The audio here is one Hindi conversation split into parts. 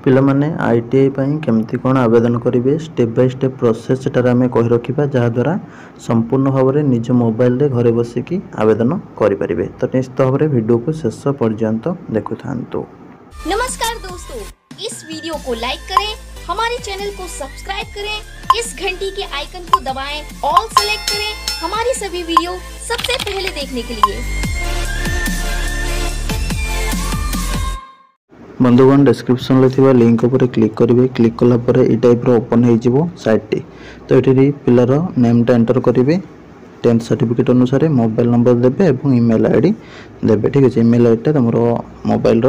पिलामाने आईटीआई पई केमती कोन आवेदन करेंगे स्टेप बाय स्टेप प्रोसेस सेटार आमे कहि रखिबा जहाद्वारा संपूर्ण भाव में निज मोबाइल रे घरे बसिकी आवेदन करें। तो निश्चित भाव में वीडियो को शेष पर्यंत देखु थांतु। नमस्कार दोस्तों, इस वीडियो को लाइक करें, हमारे चैनल को सब्सक्राइब करें, इस घंटी के आइकन को दबाएं, ऑल सेलेक्ट करें हमारी सभी वीडियो सबसे पहले देखने के लिए। बंधुगण डिस्क्रिप्शन थी लिंक पर क्लिक करेंगे। क्लिक कलापर ये टाइप ओपन हो साइट टी। तो ये पिलार नेमटा एंटर करेंगे, 10th सर्टिफिकेट अनुसार मोबाइल नंबर देवे और ईमेल आईडी देवे। ठीक है, ईमेल आईडी तुम मोबाइल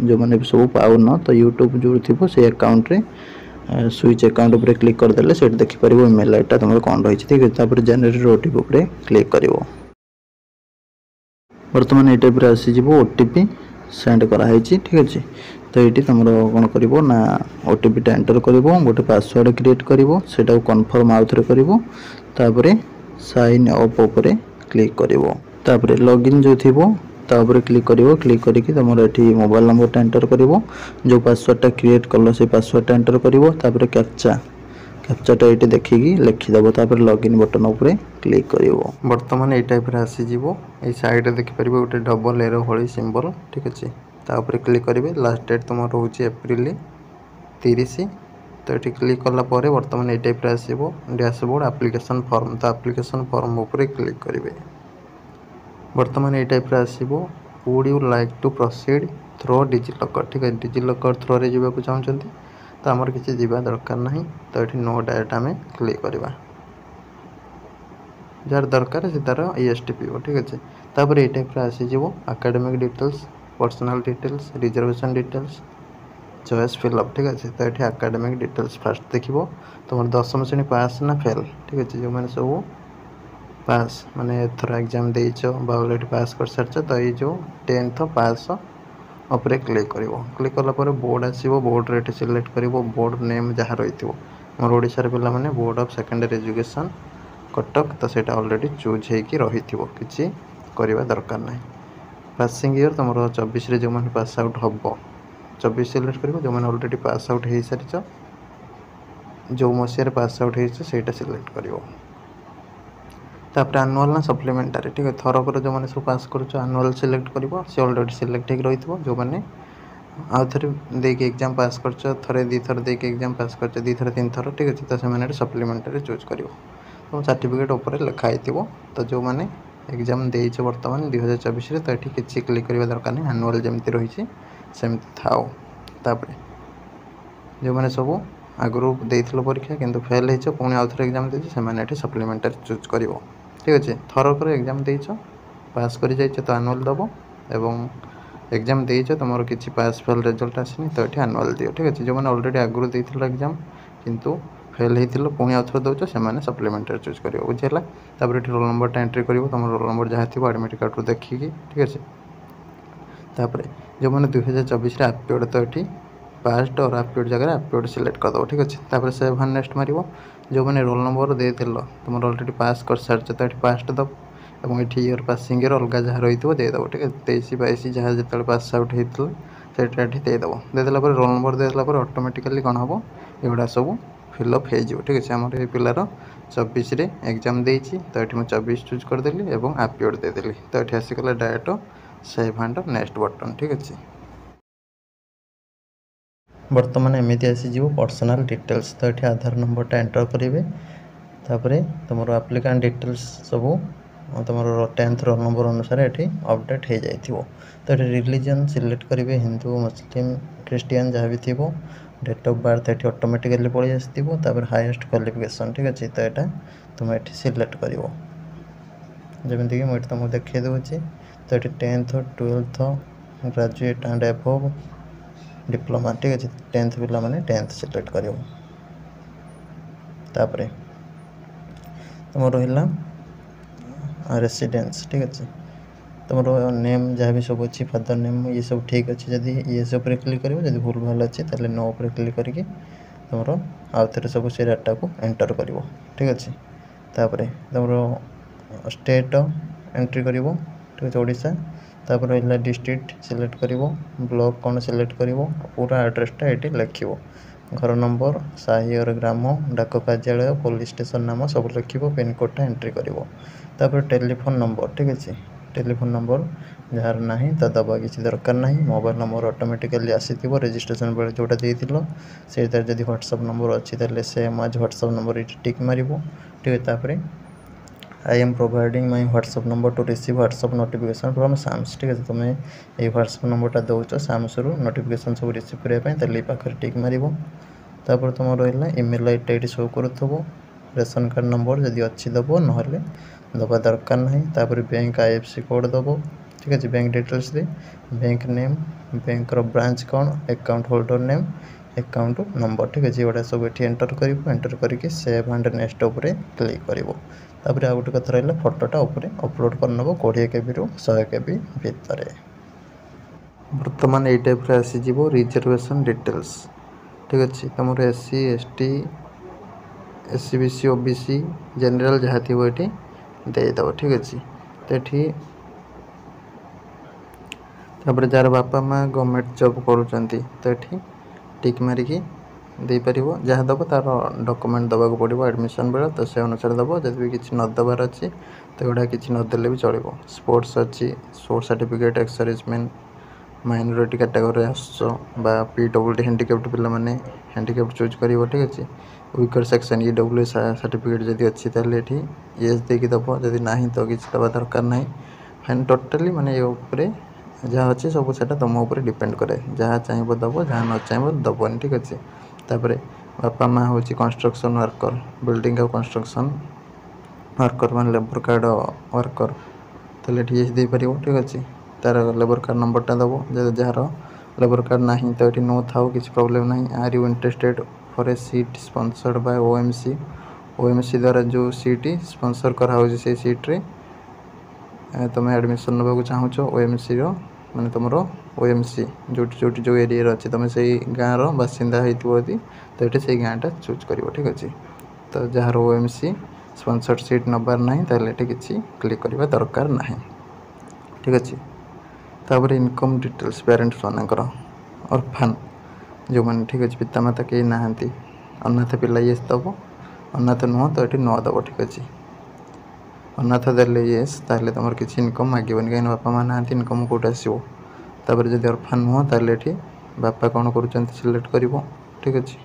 जो मैंने सब पाऊन तो यूट्यूब जो थी से अकाउंट रे स्विच अकाउंट पर क्लिक करदे से देखिपर ईमेल आईडी तुम कौन रही। ठीक है, जेनेरेट ओटीपी पर क्लिक कर बर्तमान ये टाइप आसीज ओटीपी सेंड कराई। ठीक अच्छे, तो ये तुम कौन कर ओटीपी एंटर कर गोटे पासवर्ड क्रिएट कर कन्फर्म आउ थे कर साइन अप उपर क्लिक कर लॉगिन जो थी तापर क्लिक करके तुम ये मोबाइल नंबर एंटर कर जो पासवर्डटा क्रिएट कल से पासवर्डटा एंटर कर कैप्चाटा ये देखिकी लिखिदेव तापर लॉगिन बटन उपर क्लिक कर बर्तमान ये टाइप आसीज ये साइड देखिपर गोटे डबल एरो भली सिंबल। ठीक अच्छे, तापर क्लिक करेंगे। लास्ट डेट तुम रोच एप्रिल 30। तो ये क्लिक कलापर बर्तमान ये टाइप आसो डैशबोर्ड एप्लिकेशन फॉर्म। तो एप्लिकेशन फॉर्म उपर क्लिक करेंगे। बर्तमान ये टाइप आसो would you like to proceed through DigiLocker. ठीक है, डिजिलॉकर थ्रो रे जावाक चाहते तो आमर किसी जीवा दरकार ना। तो ये नो डायरेक्ट आम क्लिक करवा जार दरकार से तार ESTP। ठीक अच्छे, तापर ये टाइप आसीज academic details, personal details, reservation details, choice fill up. ठीक अच्छे, तो ये एकेडमिक डिटेल्स फास्ट देखो तुम 10वीं श्रेणी पास ना फेल। ठीक अच्छे, जो मैंने सब पास माने एथर एग्जाम देइछ ऑलरेडी पास कर सारछ तो ये जो 10th पास उपरे क्लिक क्लिक कलापर बोर्ड आसो। बोर्ड रे सिलेक्ट कर बोर्ड नेम जहाँ रही मोर ओडिशार पिला माने board of secondary education Cuttack. तो सेटा ऑलरेडी चूज होगी रही किसी करवा दरकार ना। पासिंग ईयर तुम 24 जो मैंने पास आउट हम 24 सिलेक्ट कर जो मैंने ऑलरेडी पास आउट हो सारी जो मसीह पास आउट होटा सिलेक्ट कर तापर आनुआल ना सप्लीमेंटारी। ठीक है, थरक जो मैंने सब पास कर आनुआल सिलेक्ट कर सी ऑलरेडी सिलेक्ट हो रही जो मैंने आउ थे देके एग्जाम पास कर थे 2 थर देके एग्जाम पास कर 2 थर 3 थर। ठीक अच्छे, तो से सप्लीमेंटारी चूज कर सर्टिफिकेट उपर लिखाई। तो जो मैंने एग्जाम देइछ वर्तमान 2024 तो ये किसी क्लिक करवा दरकार नहीं, आनुआल जमती रही सेमती थाओ। तापर जो मैंने सब आगु देइथिलो परीक्षा किंतु फेल हो पुणी आउ थे एग्जाम देते सप्लीमेंटारी चूज कर। ठीक अच्छे, थरक एग्जाम देइछ पास कर जाइए तो आनुआल दब एवं एग्जाम देइछ तुम किसी पास फेल रिजल्ट आसनी तो ये आनुआल दियो। ठीक अच्छे, जो मैंने ऑलरेडी आगु देइथिलो एग्जाम किंतु फेल होती पुणी आउ थे दौच से सप्लीमेंटारी चूज कर बुझेगा। तापर ये रोल नंबर एंट्री कर तुम रोल नंबर जहाँ थी एडमिट कार्ड रू देखिकी। ठीक अच्छे, तापर जो मैंने 2024 एप्योड तो ये पास्ट और एप्योड जगह एप्योड सिलेक्ट करदे। ठीक अच्छे, तापर सेव एंड नेक्स्ट मार जो मैंने रोल नंबर दे तुम ऑलरेडी पास कर सारी तो ये पास्ट दब और ये ईयर पासिंग ईयर अलग जहाँ रही देदेव। ठीक है, 23-22 जहाँ जो पास आउट होता है देदेव। देदेला रोल नंबर देदेला ऑटोमेटिकली कौन हम एगुड़ा सब फिलअप हो। ठीक अच्छे, आम ये पिलार 24 एग्जाम देती तो ये मुझे 24 चूज करदेली और एप्योड देदेली। तो ये आसीगला direct save and next button. ठीक अच्छे, बर्तमान एमती आसीज पर्सनल डिटेल्स। तो ये आधार नंबरटा एंटर करेंगे तापर तुम एप्लिकेंट डिटेल्स सब तुम 10th रोल नंबर अनुसार ये अपडेट हो जाइए। तो ये रिलीजन सिलेक्ट करेंगे हिंदू मुस्लिम क्रिश्चियन जहाँ भी थी। डेट ऑफ बर्थ ये ऑटोमेटिकली पलि आसो। तापर हाईएस्ट क्वालिफिकेशन। ठीक अच्छे, तो यहाँ तुम ये सिलेक्ट कर जमीक मुझे तुमको देखी दूसरी। तो ये 10th 12th graduate and above diploma. ठीक अच्छे, 10th पिला माने 10th सिलेक्ट कर तापर तुम रहा रेसिडेंस। ठीक अच्छे, तुम नेम जहाँ भी सब अच्छी फादर नेम ये सब ठीक अच्छे। जदि ये सब क्लिक कर जब भूल भाल अच्छे तो नो उपर क्लिक करके तुम आउ थे सब से डाटा को एंटर कर। ठीक अच्छे, तापर तुम स्टेट एंट्री कर। ठीक अच्छे, ओडिशा तापर रहा डिस्ट्रिक्ट सिलेक्ट करिवो ब्लॉक कौन सिलेक्ट करिवो पूरा एड्रेसटा ये लिखिवो घर नंबर साही और ग्राम डाक कार्यालय पुलिस स्टेशन नाम सब लिखिवो पिनकोडटा एंट्री करिवो तापर टेलीफोन नंबर ठीक अच्छे टेलीफोन नंबर जार ना तो दबा किसी दरकार ना मोबाइल नंबर ऑटोमेटिकली आसीथिबो रजिस्ट्रेशन बेले जोटा देइथिलो से जदि व्हाट्सएप नंबर अच्छी ताले सेम आज व्हाट्सएप नंबर ये टिक मारिवो ठीक है तापर I am providing my WhatsApp number to receive WhatsApp notification from SAMS ठीक है तुम ये व्हाट्सएप नंबरटा दौच साम्स रु नोटिफिकेशन सब रिसीव करने पाखे टिक मार तापर तुम रहा इमेल आईडी ये शो करूब रेशन कार्ड नंबर जदि अच्छी दब ना दबा दरकार ना तापर बैंक आईएफसी कोड दब ठीक है बैंक डिटेल्स दे बैंक नेम बैंक ब्रांच कौन account holder name account number ठीक है ये सब ये एंटर करके सेव एंड नेक्स्ट उपर क्लिक कर तापर आ गोटे कथा रहा फोटोटा उपरे अपलोड कर नब 20 KB रु 100 KB भितर बर्तमान ये टाइप आसीज रिजर्वेशन डिटेल्स ठीक अच्छे तुम SC ST SC BC OBC general जहाँ थी ये देदेव ठीक अच्छे तो ये जार बापा माँ गवर्नमेंट जॉब करुँच तो ये टिक मारिकी दे पार जहाँ दब तार डॉक्यूमेंट दबा को पड़ो एडमिशन बेले तो से अनुसार दब जब भी किसी नदेबार अच्छी तो गुड़ा कि नदेले भी चलो स्पोर्ट्स अच्छी sports certificate ex serviceman minority category PWD handicapped पिला माने हैंडिकैप्ड चूज कर ठीक अच्छे वीकर सेक्शन EWS सर्टिफिकेट जब अच्छी ताले येस देकी दब जब ना तो किसी दबा दरकार ना फाइन टोटाली माने ये जहाँ अच्छे सब सेटा तुम उपर डिपेंड करे जहाँ चाहिए दब जहाँ न चाहिए दबनी ठीक अच्छे तापर बापा माँ हूँ कंस्ट्रक्शन वर्कर बिल्डिंग और कंस्ट्रक्शन वर्कर मान लेबर कार्ड वर्कर तो ये दे पार ठीक अच्छे तार लेबर कार्ड नंबरटा दब जार लेबर कार्ड ना तो ये नो था किसी प्रॉब्लम ना are you interested for a seat sponsored by OMC द्वारा जो सीट स्पॉन्सर कराऊ से सीट्रे तुम एडमिशन नवा चाहूच OMC माने तुम OMC जो एरिया अच्छी तुम से गाँव बासिंदा होती तो ये से गाँटा चूज कर ठीक अच्छे तो जार OMC स्पॉन्सर्ड सीट नबार ना तो किसी क्लिक करवा दरकार ना ठीक अच्छे तापर इनकम डिटेल्स पेरेंट्स मानकर ऑर्फन जो मैंने ठीक अच्छे पितामाता कहीं ना अनाथ पिला ये दब अनाथ नुह तो ये न दब ठीक अच्छे अनाथ देले येस ताले तुम किसी इनकम मागोनी कहीं बापा माँ ना इनकम कौट आसो तापर जब ऑर्फन नुह तो बापा कौन कर सिलेक्ट कर ठीक अच्छे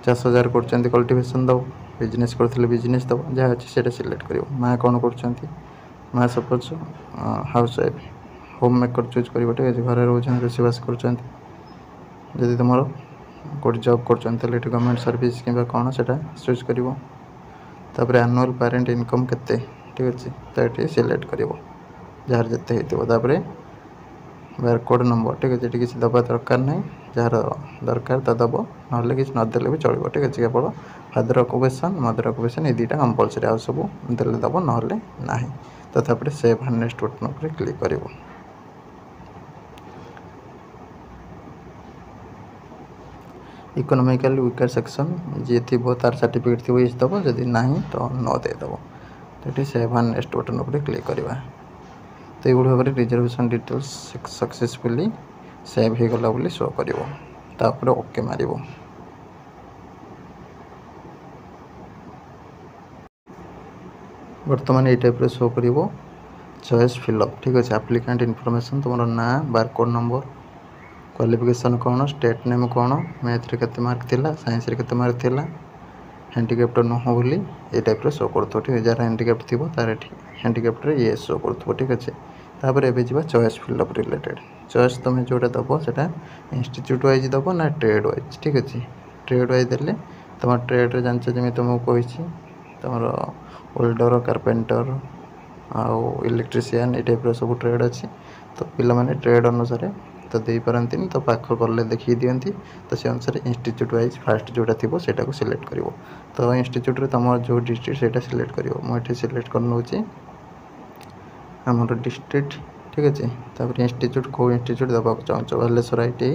चाष जार कर कल्टिवेशन दब बिजनेस करते बिजनेस दब जहाँ अच्छे से सिलेक्ट कर माँ कौन कर माँ suppose house wife home maker choose कर ठीक अच्छे घर रोचान रोषेबास कर तुम कौट जॉब कर गवर्नमेंट सर्विस कि कौन से चूज कर तापर एनुअल पेरेंट इनकम केते ठीक अच्छे तो ये सिलेक्ट कर जार जिते होतापर बारकोड नंबर ठीक अच्छे किसी दबा दरकार ना जार दरकार तो दब ना कि नदेले भी चलो ठीक अच्छे केवल फादर ऑक्युपेशन मदर ऑक्युपेशन ये दुटा कंपलसरी आ सब देले दब ना ना तो तापर सेव एंड नेक्स्ट बटन पर क्लिक कर इकोनॉमिकली वीकर सेक्शन जी थी तार सर्टिफिकेट थी ये दब जदि ना तो न देदेव तो ये सेव एंड नेक्स्ट बटन पर क्लिक करवा तो ये भाव में रिजर्वेशन डिटेल्स सक्सेसफुली सेव हो गला बोली शो कर ओके मार बर्तमान ये टाइप शो कर चॉइस फिलअप ठीक अच्छे एप्लिकेंट इनफॉरमेशन तुम ना बारकोड नंबर क्वालिफिकेशन कौन स्टेट नेम कौन मैथ रे केते मार्क थिला साइंस रे केते मार्क थिला हैंडिकैप्ड नुह बोली ये टाइप शो कर ठीक है जार हैंडिकैप्ड थी तार हैंडिकैप्ड ये शो कर ठीक अच्छे तापर एबे जीवा चॉइस फिलअप रिलेटेड चॉइस तुम जोटा दब से इंस्टीट्यूट वाइज दब ना ट्रेड वाइज ठीक अच्छे ट्रेड वाइज देले तुम ट्रेड जानच जमी तुमको कही तुम वेल्डर कारपेंटर आउ इलेक्ट्रीशियन ये टाइप सब ट्रेड अच्छी तो पिला माने ट्रेड अनुसार तो दे पारती तो पाख कले देखी दिखती तो से अनुसार इंस्टीट्यूट वाइज फास्ट जोटा थी से सिलेक्ट कर तो इंस्टीट्यूट रे तुम जो डिस्ट्रिक्ट से सिलेक्ट कर मुझे सिलेक्ट कर नौची आमर डिस्ट्रिक्ट ठीक अच्छे तापर इंस्टीट्यूट कौ इंस्टीट्यूट दबा चाहो बालेश्वर ITI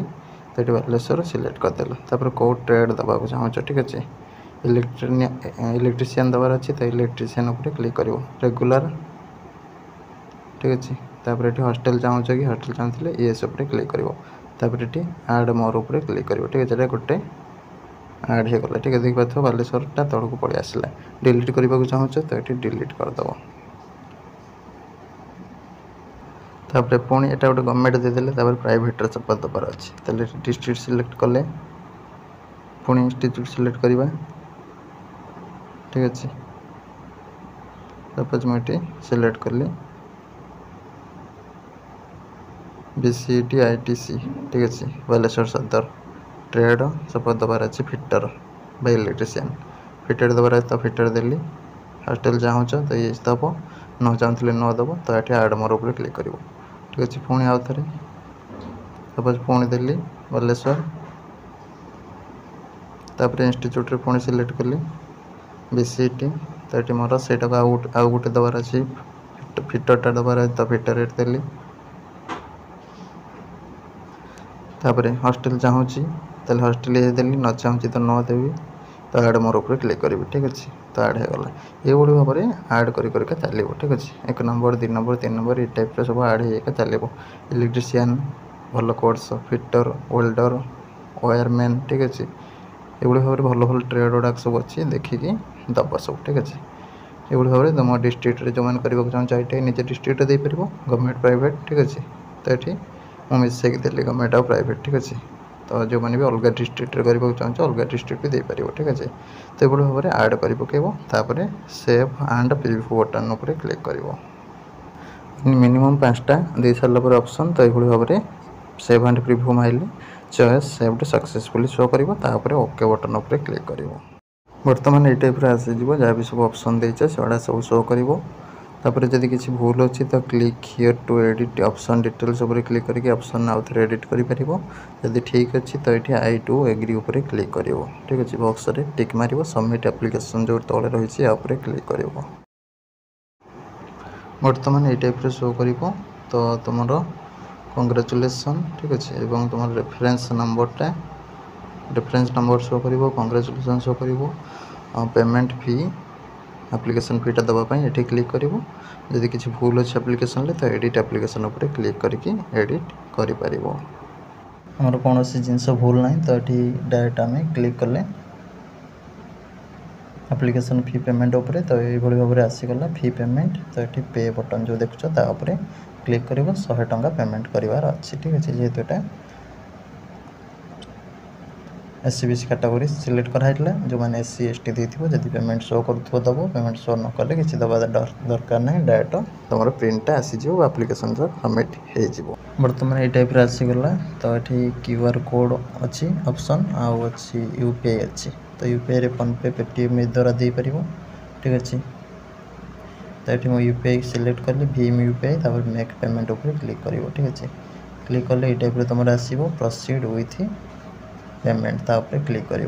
तो ये बालेश्वर सिलेक्ट करदेल तापर कौ ट्रेड दबा चाहो ठीक अच्छे इलेक्ट्रीशियन दबार अच्छी तो इलेक्ट्रीशियन उपर क्लिक कर रेगुलर ठीक अच्छे। तापर ये हॉस्टेल चाहूँ कि हॉस्टेल चाहूँ येस उपर क्लिक कर ये आड मोर उपर क्लिक कर ठीक अच्छे। गोटे आड हो गला ठीक है। देख पाथ बालेश्वरटा तौक पलि आसला। डिलीट करने को चाहूँ तो ये डिलीट करदेव। तापर पुणी यहाँ गोटे गवर्नमेंट देदेले प्राइवेट सपोज दबार अच्छे। तेल डिस्ट्रिक्ट सिलेक्ट कले पुणी इंस्टीट्यूट सिलेक्ट करवा ठीक अच्छे। सपोज मुझे सिलेक्ट कली BCET ITC ठीक अच्छे। बालेश्वर सदर ट्रेड सपोज दबार अच्छे फिटर बाय इलेक्ट्रीशियन फिटर दबार है तो फिटर देली। हॉस्टेल चाहूँ तो ये दब न चाहूँ न दब तो ये आड मोर उपर क्लिक कर ठीक अच्छे। पुणी आउ थे सपोज पुणी देली बालेश्वर तापर इंस्टीट्यूट पुणी सिलेक्ट कली BCET तो ये मोर से आउ गोटे दबार अच्छे फिटरटा दबार है तो फिटर रेट देली। तापर हॉस्टेल चाहूँ तो हॉस्टेल ये देली न चाहूँ तो न देवी तो आड मोर उपर क्लिक करी ठीक अच्छे। तो आड होगला ये भाव में आड करके चलो ठीक अच्छे। 1 नंबर 2 नंबर 3 नंबर ये टाइप सब आड हो चलो। इलेक्ट्रीशियन भल कोर्स फिटर वेल्डर वायरमैन ठीक अच्छे। ये भाव में भल भल ट्रेड गुड़ाक सब अच्छी देखिकी दब सब ठीक अच्छे। ये भाव में तुम डिस्ट्रिक्ट जो मैंने करने चाहूँ ये निजे डिस्ट्रिक्ट दे पार गवर्नमेंट प्राइवेट ठीक अच्छे। तो ये मुझे मिसेक देली गवर्नमेंट और प्राइवेट ठीक अच्छे। तो जो मैंने भी अलग डिस्ट्रिक्ट करने चाहूँ अलग डिस्ट्रिक्ट भी देपर ठीक अच्छे। तो ये भाव में आड कर पकेबतापर सेव एंड प्रिव्यू बटन उपर क्लिक कर मिनिमम 5टा दे सारापर ऑप्शन। तो ये भाव में सेव एंड प्रिव्यू माइले चॉइस सेव्ड सक्सेसफुली शो कर ओके बटन उपर क्लिक कर बर्तमान ये टाइप आसीज जहाँ भी सब ऑप्शन देचे से सब शो कर। तापर जदि किसी भूल अच्छी तो click here to edit option details उपर क्लिक करके ऑप्शन आउ थे एडिट कर जदि ठीक अच्छी तो ये आई टू एग्री उपर क्लिक कर ठीक अच्छे। बॉक्स रे टिक मार सबमिट एप्लिकेशन जो तले रही है क्लिक कर बर्तमान ये टाइप शो कर। तो तुम कंग्रेचुलेसन ठीक अच्छे। तुम रेफरेंस नंबर शो कर कंग्रेचुलेसन शो कर पेमेंट फी एप्लिकेशन फीटा दवापाई ये क्लिक कर जदि किसी भूल अच्छे एप्लिकेशन तो एडिट एप्लिकेशन उपर क्लिक करके एडिट कर कौन सी जिनस भूल ना तो ये डायरेक्ट आम क्लिक कले एप्लिकेशन फी पेमेंट उपर। तो ये भाव में आसीगला फी पेमेंट तो ये पे बटन जो देखुच तापर क्लिक कर 100 टंका पेमेंट करार अच्छे ठीक अच्छे। जेहेतु यहाँ SC/BC कैटेगरी सिलेक्ट कराइला जो मैंने SC ST देथिबो जदि पेमेंट शो करूथबो दबो पेमेंट शो न कले किसी दबा दरकार नहीं डायरेक्ट तुम प्रिंटा आसीजो एप्लिकेशन सबमिट हो। बर्तमान ये टाइप आसीगला तो ये QR कोड अच्छी ऑप्शन आउ अच्छी UPI अच्छी। तो UPI रे फोनपे पेटीएम द्वारा दे पार ठीक अच्छे। तो ये मैं UPI सिलेक्ट कली भीम UPI तापर मेक पेमेंट उपर क्लिक कर ठीक अच्छे। क्लिक कले ये टाइप तुम आसो प्रोसीड विथ पेमेंट तापर क्लिक कर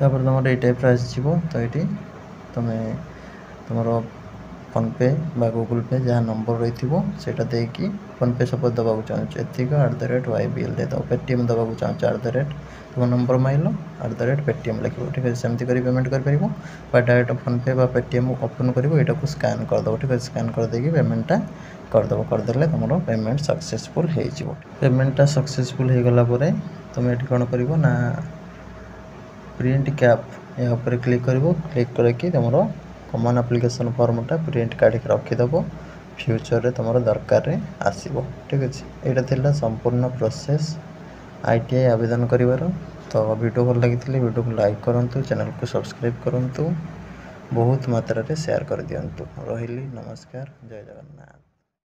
तुम ये टाइप आसो। तो ये तुम तुम फोनपे बा गूगल पे जहाँ नंबर रही सेटा देकी फोनपे सपोज दबा चाहूँ एतिक @YBL दे दो। पेटीएम दबा चाहूँ तुम नंबर माइल @पेटीएम लिख ठीक है। सेमती कर पेमेंट कर डायरेक्ट फोनपे बा पेटीएम ओपन कर यहाँ को स्कान करदेव ठीक है। स्कान करदे पेमेंटा करदेव करदे तुम पेमेंट सक्सेसफुल हो पेमेंटा सक्सेसफुल हो गला तुम ये कौन कर ना प्रिंट कैप या ऊपर क्लिक करके तुम कॉमन एप्लिकेशन फॉर्मटा प्रिंट काढ़ रखीदेव फ्यूचर रे तुम दरकार रे आसीबो ठीक अच्छे। यहाँ थिला संपूर्ण प्रोसेस ITI आवेदन करिवार। तो वीडियो भल लगी वीडियो को लाइक करूँ चैनल को सब्सक्राइब करूँ बहुत मात्रा रे शेयर कर दिंतु। रही नमस्कार जय जगन्नाथ।